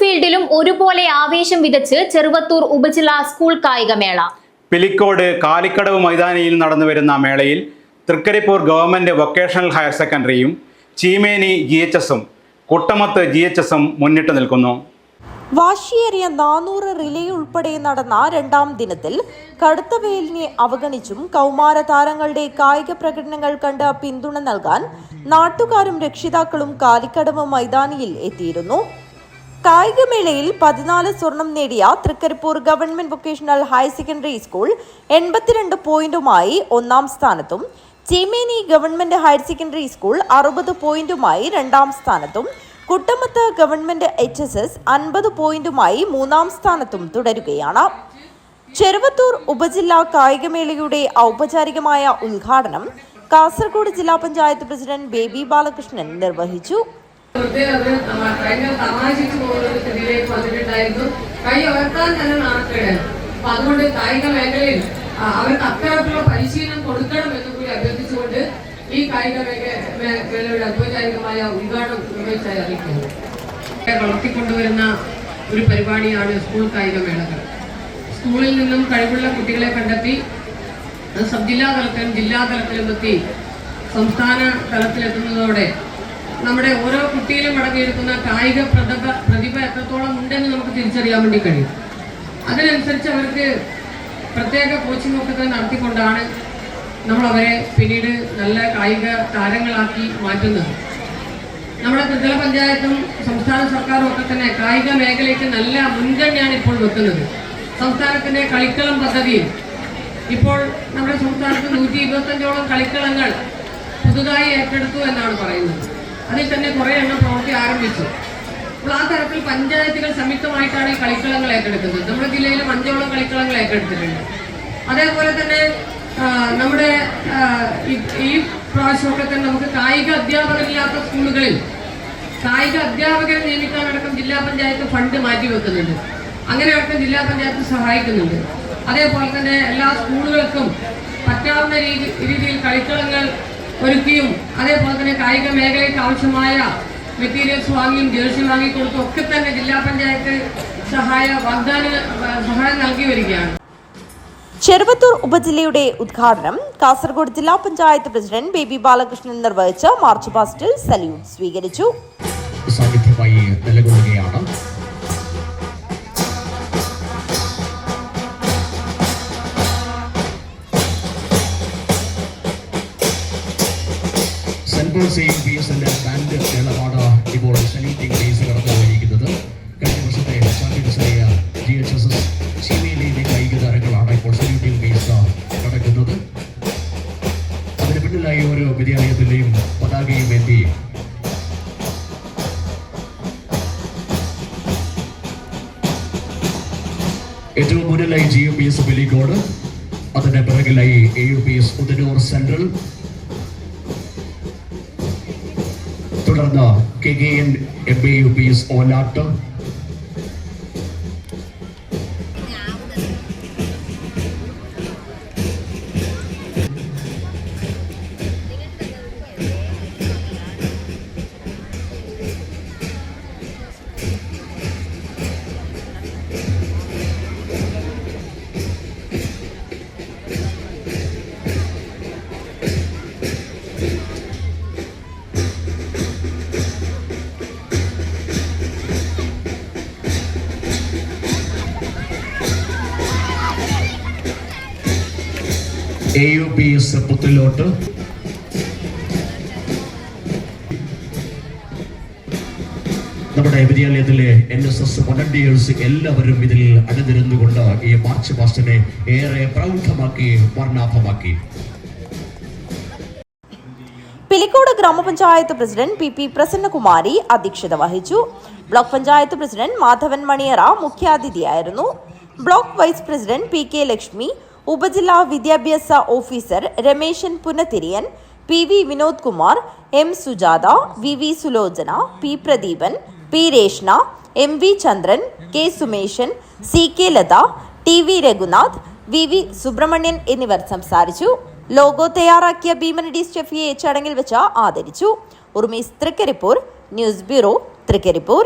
ഫീൽഡിലും ഒരുപോലെ ആവേശം വിതച്ച് ചെറുവത്തൂർ ഉപജില്ലാ സ്കൂൾ കായികമേള. പിലിക്കോട് കാലിക്കടവ് മൈതാനിയിൽ നടന്നുവരുന്ന മേളയിൽ തൃക്കരിപ്പൂർ ഗവൺമെന്റ് വൊക്കേഷണൽ ഹയർ സെക്കൻഡറിയും ചീമേനി GHSഉം കുട്ടമത്ത് GHSഉം മുന്നിട്ട് നിൽക്കുന്നു. വാശിയേറിയ 400 റിലേ ഉൾപ്പെടെ നടന്ന രണ്ടാം ദിനത്തിൽ കടുത്ത വെയിലിനെ അവഗണിച്ചും കൗമാര താരങ്ങളുടെ കായിക പ്രകടനങ്ങൾ കണ്ട് പിന്തുണ നൽകാൻ നാട്ടുകാരും രക്ഷിതാക്കളും കാലിക്കടവ് മൈതാനിയിൽ എത്തിയിരുന്നു. കായികമേളയിൽ 14 സ്വർണം നേടിയ Trikaripur government vocational higher secondary school 82 പോയിന്റുമായി ഒന്നാം സ്ഥാനത്തും, Cheemeni government higher secondary school 60 പോയിന്റുമായി രണ്ടാം സ്ഥാനത്തും, കുട്ടമത്ത് ഗവൺമെന്റ് HSS 50 പോയിന്റുമായി മൂന്നാം സ്ഥാനത്തും തുടരുകയാണ്. ചെറുവത്തൂർ ഉപജില്ലാ കായികമേളയുടെ ഔപചാരികമായ ഉദ്ഘാടനം കാസർഗോഡ് ജില്ലാ പഞ്ചായത്ത് പ്രസിഡന്റ് ബേബി ബാലകൃഷ്ണൻ നിർവഹിച്ചു. അതുകൊണ്ട് കായിക മേഖലയിൽ അവർക്ക് അത്തരത്തിലുള്ള പരിശീലനം കൊടുക്കണമെന്ന് കൂടി അഭ്യർത്ഥിച്ചുകൊണ്ട് ഈ കായിക മേഖലയുടെ ഔപചാരികമായ ഉദ്ഘാടനം നിർവഹിച്ചായി അറിയിക്കുന്നു. വളർത്തിക്കൊണ്ടുവരുന്ന ഒരു പരിപാടിയാണ് സ്കൂൾ കായിക മേളകൾ. സ്കൂളിൽ നിന്നും കഴിവുള്ള കുട്ടികളെ കണ്ടെത്തി സബ് ജില്ലാ തലത്തിലും ജില്ലാ തലത്തിലും എത്തി സംസ്ഥാന തലത്തിലെത്തുന്നതോടെ നമ്മുടെ ഓരോ കുട്ടിയിലും അടങ്ങിയിരിക്കുന്ന കായിക പ്രതിഭ എത്രത്തോളം ഉണ്ടെന്ന് നമുക്ക് തിരിച്ചറിയാൻ വേണ്ടി കഴിയും. അതിനനുസരിച്ച് അവർക്ക് പ്രത്യേക കോച്ചിങ് ഒക്കെ നടത്തിക്കൊണ്ടാണ് നമ്മൾ അവരെ പിന്നീട് നല്ല കായിക താരങ്ങളാക്കി മാറ്റുന്നത്. നമ്മുടെ ത്രിതല പഞ്ചായത്തും സംസ്ഥാന സർക്കാരും ഒക്കെ തന്നെ കായിക മേഖലയ്ക്ക് നല്ല മുൻഗണനയാണ് ഇപ്പോൾ വെക്കുന്നത്. സംസ്ഥാനത്തിന്റെ കളിക്കളം പദ്ധതിയിൽ ഇപ്പോൾ നമ്മുടെ സംസ്ഥാനത്ത് 125ഓളം കളിക്കളങ്ങൾ പുതുതായി ഏറ്റെടുത്തു എന്നാണ് പറയുന്നത്. അതിൽ തന്നെ കുറേ എണ്ണം പ്രവൃത്തി ആരംഭിച്ചു. അപ്പോൾ ആ തരത്തിൽ പഞ്ചായത്തുകൾ സംയുക്തമായിട്ടാണ് ഈ കളിക്കളങ്ങൾ ഏറ്റെടുക്കുന്നത്. നമ്മുടെ ജില്ലയിലും 5ഓളം കളിക്കളങ്ങൾ ഏറ്റെടുത്തിട്ടുണ്ട്. അതേപോലെ തന്നെ നമ്മുടെ ഈ പ്രാവശ്യമൊക്കെ തന്നെ നമുക്ക് കായിക അധ്യാപകരില്ലാത്ത സ്കൂളുകളിൽ കായിക അധ്യാപകരെ നിയമിക്കാനടക്കം ജില്ലാ പഞ്ചായത്ത് ഫണ്ട് മാറ്റിവെക്കുന്നുണ്ട്. അങ്ങനെയടക്കം ജില്ലാ പഞ്ചായത്ത് സഹായിക്കുന്നുണ്ട്. അതേപോലെ തന്നെ എല്ലാ സ്കൂളുകൾക്കും പറ്റാവുന്ന രീതിയിൽ കളിക്കളങ്ങൾ ഒരുക്കിയും അതേപോലെ തന്നെ കായിക മേഖലയ്ക്ക് ആവശ്യമായ മെറ്റീരിയൽസ് വാങ്ങിയും ജേഴ്സി വാങ്ങിക്കൊടുത്തും ഒക്കെ തന്നെ ജില്ലാ പഞ്ചായത്ത് സഹായം നൽകി വരികയാണ്. ചെറുവത്തൂർ ഉപജില്ലയുടെ ഉദ്ഘാടനം കാസർഗോഡ് ജില്ലാ പഞ്ചായത്ത് പ്രസിഡന്റ് ബേബി ബാലകൃഷ്ണൻ നിർവഹിച്ച മാർച്ച് പാസ്റ്റിൽ സല്യൂട്ട് സ്വീകരിച്ചു. ഇപ്പോൾ സല്യൂട്ടിംഗ് ഡേയ്സ് കടന്നുപോയിരിക്കുന്നത് കഴിഞ്ഞ വർഷത്തെ ചാമ്പ്യൻസായ GHS ചീമയിലെ കായിക താരങ്ങളാണ് ഇപ്പോൾ സല്യൂട്ടിംഗ് ഡേയ്സ് നടക്കുന്നത്. അതിന് പിന്നിലായി ഓരോ വിദ്യാലയത്തിന്റെയും പതാകയും എത്തി ഏറ്റവും മുന്നിലായി GUPS പിലിക്കോട്, അതിന്റെ പിറകിലായി AUPS ഉദനൂർ സെൻട്രൽ, തുടർന്ന് KKN MAUPS ഓലാട്ട്, AUPS പുത്തിലോട്ട്, നമ്മുടെ വിദ്യാലയത്തിലെ NSS വോളണ്ടിയേഴ്സ് എല്ലാവരും ഇതിൽ അണിനിരന്നുകൊണ്ട് ഈ മാർച്ച് പാസ്റ്റിനെ ഏറെ പ്രൗഢമാക്കി വർണ്ണാഭമാക്കി. പിലിക്കോട് ഗ്രാമപഞ്ചായത്ത് പ്രസിഡന്റ് PP പ്രസന്നകുമാരി അധ്യക്ഷത വഹിച്ചു. ബ്ലോക്ക് പഞ്ചായത്ത് പ്രസിഡന്റ് മാധവൻ മണിയറ മുഖ്യാതിഥിയായിരുന്നു. Block vice president PK Lakshmi, ഉപജില്ലാ വിദ്യാഭ്യാസ officer Rameshan Punathiriyan, PV Vinod Kumar, M Sujatha, VV Sulochana, P Pradeepan, P Reshna, MV Chandran, K Sumeshan, CK Latha, TV Raghunath, VV Subrahmanyan എന്നിവർ സംസാരിച്ചു. ലോഗോ തയ്യാറാക്കിയ ഭീമനടി സ്റ്റെഫിയെ ചടങ്ങിൽ വെച്ച് ആദരിച്ചു. Urmees Trikaripur, news bureau Trikaripur.